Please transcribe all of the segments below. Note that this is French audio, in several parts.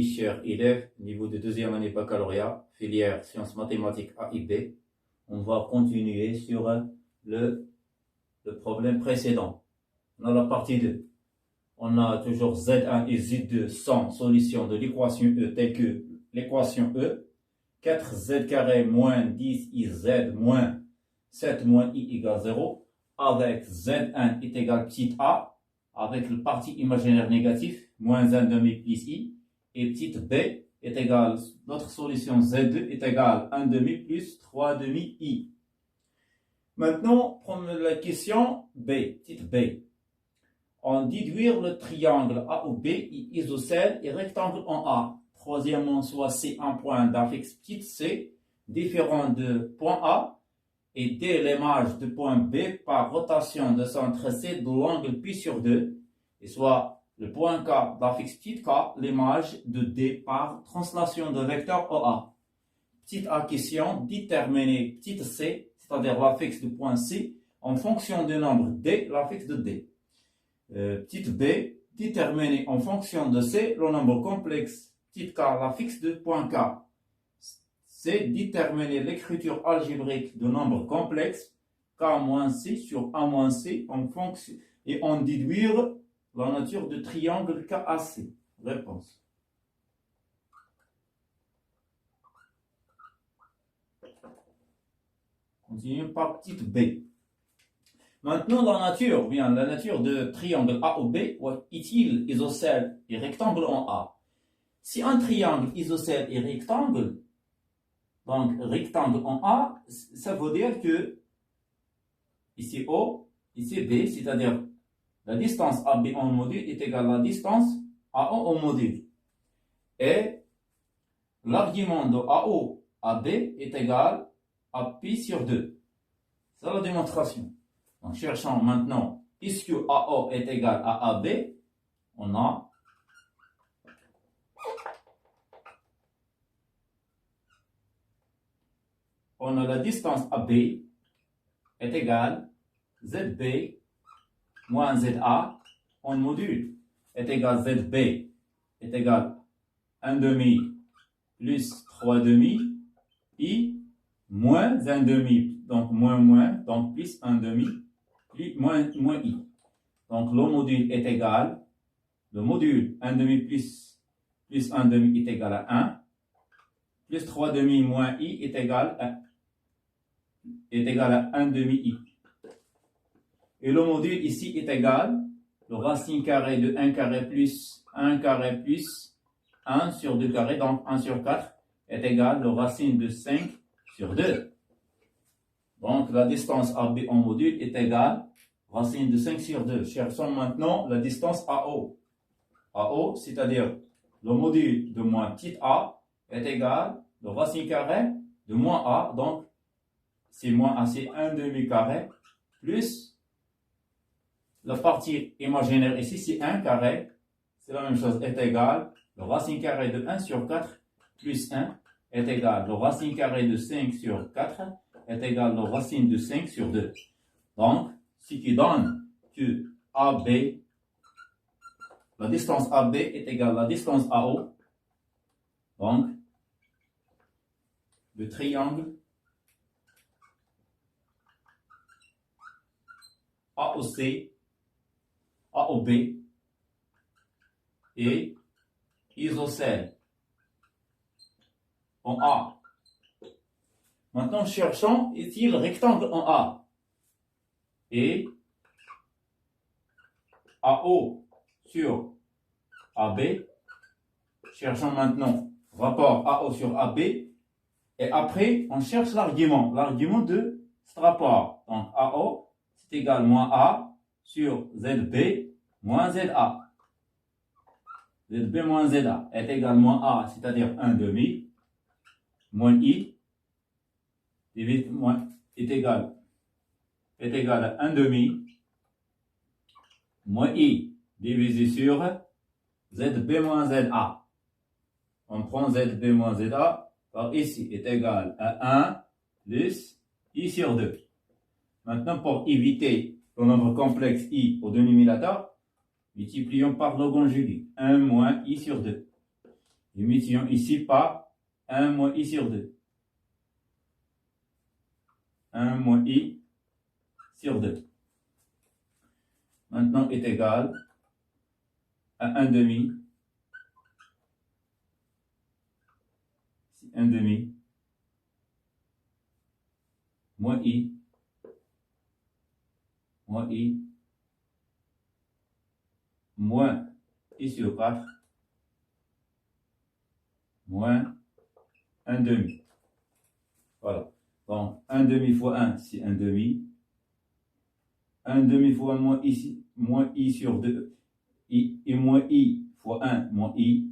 amis chers élèves, niveau de deuxième année baccalauréat, filière sciences mathématiques A et B, on va continuer sur le problème précédent. On a la partie 2. On a toujours Z1 et Z2 sans solution de l'équation E telle que l'équation E. 4Z carré moins 10IZ moins 7 moins I égale 0, avec Z1 est égal petit a, avec le parti imaginaire négatif, moins 1 demi plus I, et petite b est égal, notre solution Z2 est égale 1 demi plus 3 demi I. Maintenant, prenons la question B, petite b. On déduire le triangle AOB isocèle et rectangle en A. Troisièmement, soit C un point d'affix petit c, différent de point A, et D l'image de point B par rotation de centre C de l'angle pi sur 2, et soit le point K d'affixe petit k, l'image de D par translation de vecteur OA. Petite A question, déterminer petite c, c'est-à-dire l'affixe de point C, en fonction du nombre D, l'affixe de D. Petite b, déterminer en fonction de C le nombre complexe, petite k, l'affixe de point K. C'est déterminer l'écriture algébrique de nombres complexes K-C sur A-C en fonction et en déduire la nature de triangle KAC. Réponse. Continuons par petite b. Maintenant, la nature de triangle AOB est-il isocèle et rectangle en A? Si un triangle isocèle et rectangle, donc rectangle en A, ça veut dire que ici O, ici B, c'est-à-dire la distance AB en module est égale à la distance AO en module. Et l'argument de AO à B est égal à pi sur 2. C'est la démonstration. Donc, cherchons maintenant, est-ce que AO est égal à AB? On a la distance AB est égale ZB moins ZA en module est égal ZB est égal 1 demi plus 3 demi I moins 1 demi, donc moins, donc plus 1 demi plus moins I. Donc le module est égal, le module 1 demi plus 1 demi est égal à 1, plus 3 demi moins I est égal à 1 demi I. Et le module ici est égal, le racine carré de 1 carré plus 1 sur 2 carré, donc 1 sur 4, est égal, le racine de 5 sur 2. Donc la distance AB en module est égale, racine de 5 sur 2. Cherchons maintenant la distance AO. AO, c'est-à-dire le module de moins petit a, est égal, le racine carré de moins a, donc c'est moins a, c'est 1 demi carré, plus la partie imaginaire ici, c'est 1 carré, c'est la même chose, est égal, le racine carré de 1 sur 4 plus 1 est égal, le racine carré de 5 sur 4 est égal, le racine de 5 sur 2. Donc, ce qui donne que AB, la distance AB est égale à la distance AO. Donc, le triangle AOC, AOB et isocèle en A. Maintenant, cherchons, est-il rectangle en A? Et AO sur AB. Cherchons maintenant rapport AO sur AB. Et après, on cherche l'argument de ce rapport. Donc, AO, c'est égal moins A sur ZB moins ZA. ZB moins ZA est égal moins A, c'est-à-dire 1 demi, moins I, est égal à 1 demi, moins I, divisé sur ZB moins ZA. On prend ZB moins ZA par ici, est égal à 1 plus I sur 2. Maintenant, pour éviter le nombre complexe I au dénominateur, multiplions par le conjugué. 1 moins I sur 2. et multiplions ici par 1 moins i sur 2. 1 moins i sur 2. Maintenant est égal à 1 demi. 1 demi moins i moins i sur 4 moins 1 demi. Voilà. Donc 1 demi fois 1, c'est 1 demi. 1 demi fois moins i sur 2. Et moins i fois 1, moins i.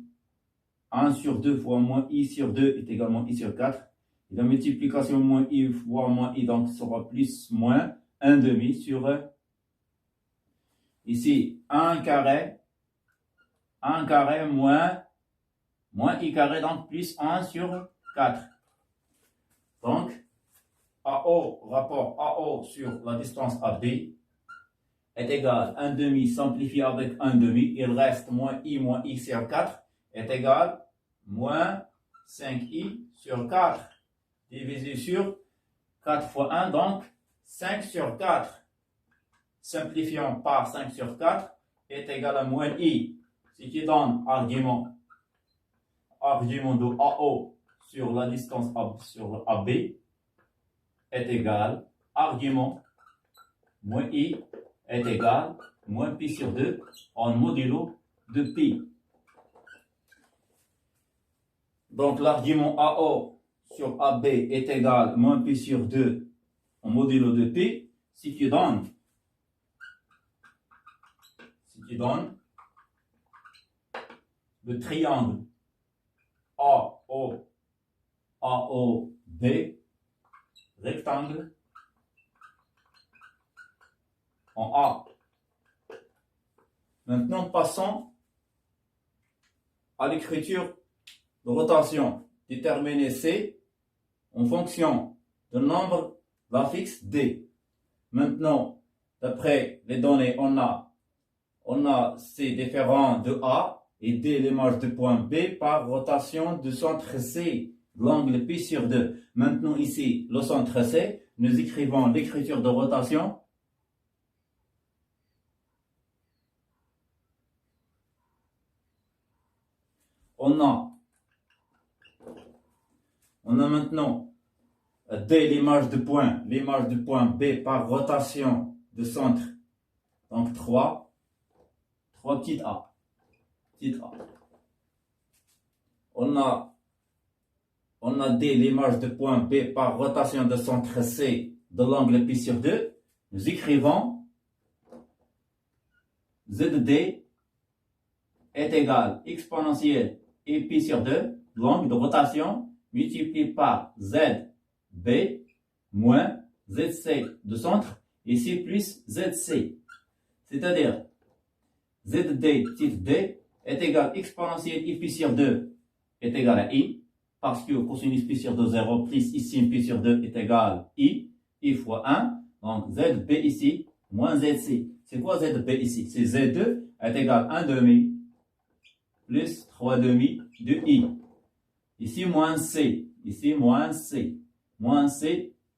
1 sur 2 fois moins i sur 2 est également i sur 4. Et la multiplication moins i fois moins i, donc sera plus moins 1 demi sur ici 1 carré moins i carré, donc plus 1 sur 4. Donc, AO, rapport AO sur la distance AB est égal à 1 demi simplifié avec 1 demi. Il reste moins i sur 4 est égal moins 5i sur 4 divisé sur 4 fois 1, donc 5 sur 4. Simplifiant par 5 sur 4 est égal à moins i, ce qui donne argument de AO sur la distance sur AB est égal argument moins i est égal moins pi sur 2 en modulo de pi. Donc l'argument AO sur AB est égal moins pi sur 2 en modulo de pi, ce qui donne le triangle AOB rectangle en A. Maintenant, passons à l'écriture de rotation. Déterminer C en fonction du nombre d'affiches D. Maintenant, d'après les données, on a C différent de A et D l'image de point B par rotation du centre C, l'angle pi sur 2. Maintenant ici, le centre C, nous écrivons l'écriture de rotation. On a maintenant D l'image de point B par rotation de centre. Donc 3 petites a. On a D l'image de point B par rotation de centre C de l'angle pi sur 2. Nous écrivons ZD est égal exponentielle et pi sur 2, l'angle de rotation, multiplié par ZB moins ZC de centre, ici plus ZC. C'est-à-dire, ZD titre D est égal exponentielle i pi sur 2 est égal à i, parce que cosinus pi sur 2, 0, plus ici pi sur 2 est égal à i fois 1, donc ZB ici, moins ZC. C'est quoi ZB ici? C'est Z2 est égal à 1 demi plus 3 demi de i. Ici moins C,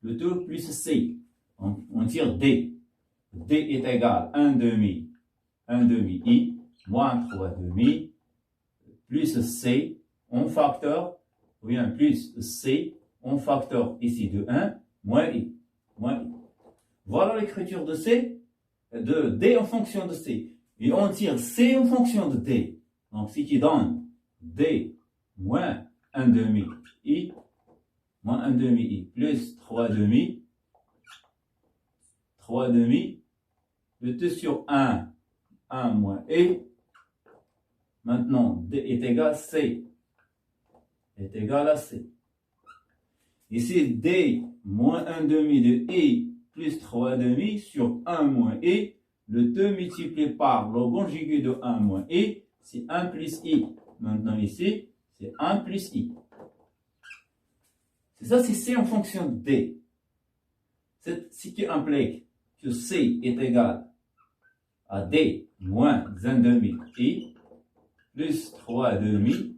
le tout plus C. On tire D. D est égal à 1 demi i moins 3 demi plus C en facteur, ou bien plus C en facteur ici de 1 moins i. Voilà l'écriture de C, de D en fonction de C. Et on tire C en fonction de D. Donc, ce qui donne D moins 1 demi i plus 3 demi, le tout sur 1 moins i. Maintenant, D est égal à C. Ici, D moins 1 demi de i plus 3 demi sur 1 moins i, le tout multiplié par le conjugué de 1 moins i, c'est 1 plus i. Maintenant ici, c'est 1 plus i. C'est ça, c'est C en fonction de D. C'est ce qui implique que C est égal à D moins 1 demi i plus 3 demi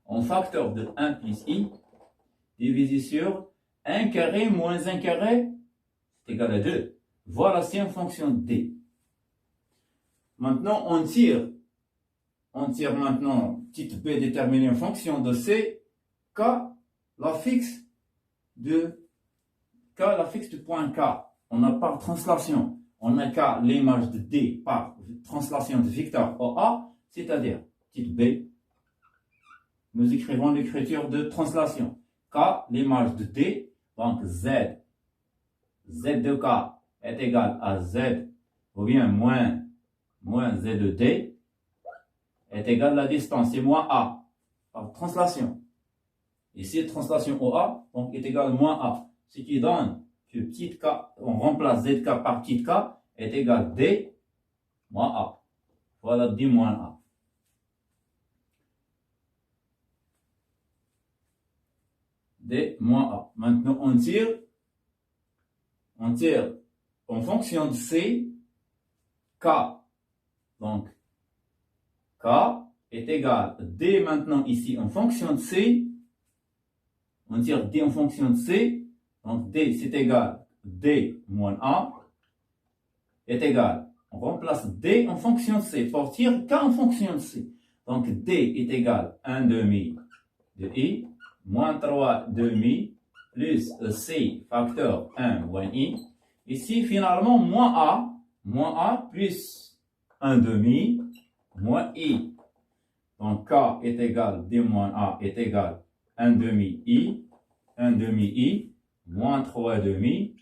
en facteur de 1 plus i divisé sur 1 carré moins 1 carré c'est égal à 2. Voilà, c'est une fonction d. Maintenant, on tire maintenant petite b déterminée en fonction de c, k, la fixe du point k. On a par translation. On a k l'image de d par translation de vecteur OA, c'est-à-dire petite b. Nous écrivons l'écriture de translation. K, l'image de d, donc z de k est égal à z, ou bien moins z de d, est égal à la distance, c'est moins a, par translation. Ici, translation OA, donc est égal à moins a. Ce qui donne que petit k, on remplace zk par petit k, est égal à d moins a. Voilà d moins a. D moins a. Maintenant, on tire en fonction de C, K. Donc, K est égal à D maintenant ici en fonction de C. On tire D en fonction de C. Donc, D c'est égal à D moins A est égal. On remplace D en fonction de C pour tirer K en fonction de C. Donc, D est égal à 1 demi de I moins 3 demi plus C facteur 1 moins I. Ici, finalement, moins A plus 1 demi moins I. Donc, K est égal, D moins A est égal 1 demi I moins 3 demi.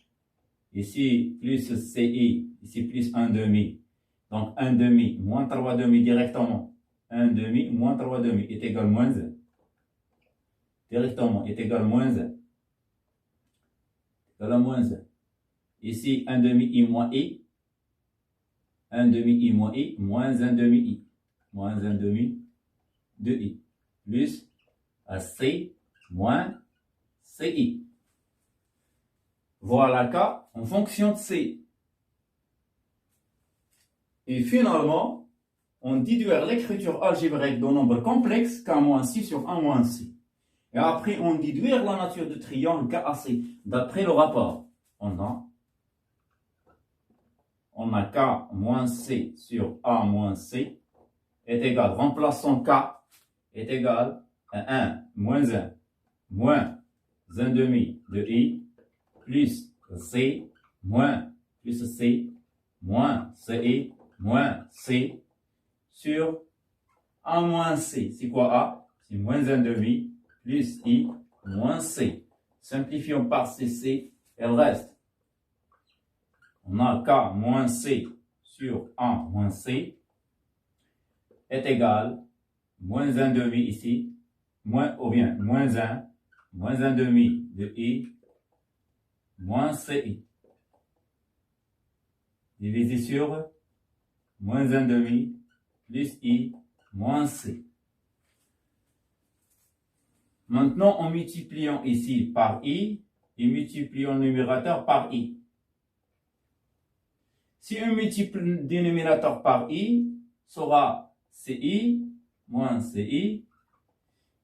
Ici, plus CI, ici, plus 1 demi. Donc, 1 demi moins 3 demi directement. 1 demi moins 3 demi est égal moins 1. Directement est égal à moins 1. Égal à moins 1. Ici, 1 demi I moins I. 1 demi I moins I, moins 1 demi I. Moins 1 demi de I. Plus C moins CI. Voilà K en fonction de C. Et finalement, on déduire l'écriture algébrique d'un nombre complexe K moins C sur 1 moins C. Et après, on déduire la nature du triangle KAC d'après le rapport. On a K moins C sur A moins C est égal, remplaçons K est égal à 1 moins 1 moins 1 demi de I plus C moins plus C moins CI moins C sur A moins C. C'est quoi A? C'est moins 1 demi plus I moins C. Simplifions par CC, elle reste. On a K moins C sur 1 moins C est égal moins 1 demi ici, ou bien moins 1 demi de I moins CI divisé sur moins 1 demi plus I moins C. Maintenant, en multipliant ici par I et multipliant le numérateur par I. Si on multiplie le dénominateur par I, sera CI moins CI.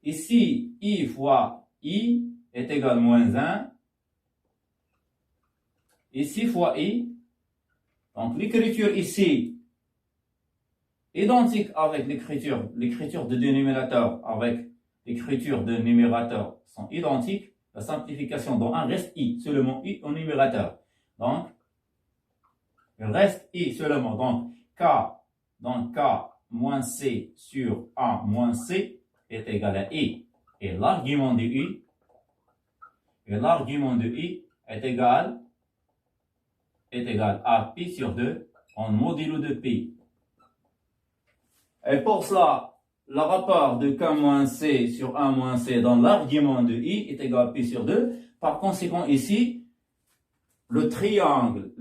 Ici, I fois I est égal à moins 1. Ici fois I. Donc l'écriture ici, identique avec l'écriture de dénominateur avec l'écriture de numérateur sont identiques. La simplification dans un reste I, seulement I au numérateur. Donc, il reste I seulement. Donc, K moins C sur A moins C est égal à I. Et l'argument de I, est égal à pi sur 2 en modulo de pi. Et pour cela, le rapport de K moins C sur A moins C dans l'argument de I est égal à pi sur 2. Par conséquent, ici, le triangle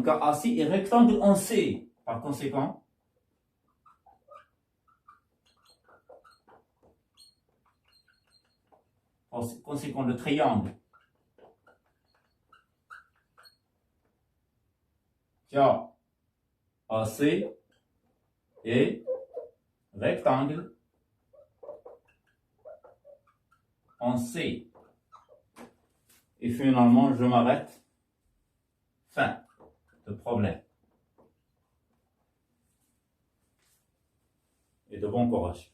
KAC est rectangle en C. Par conséquent, le triangle KAC est rectangle en C. Et finalement, je m'arrête. Fin de problème. Et de bon courage.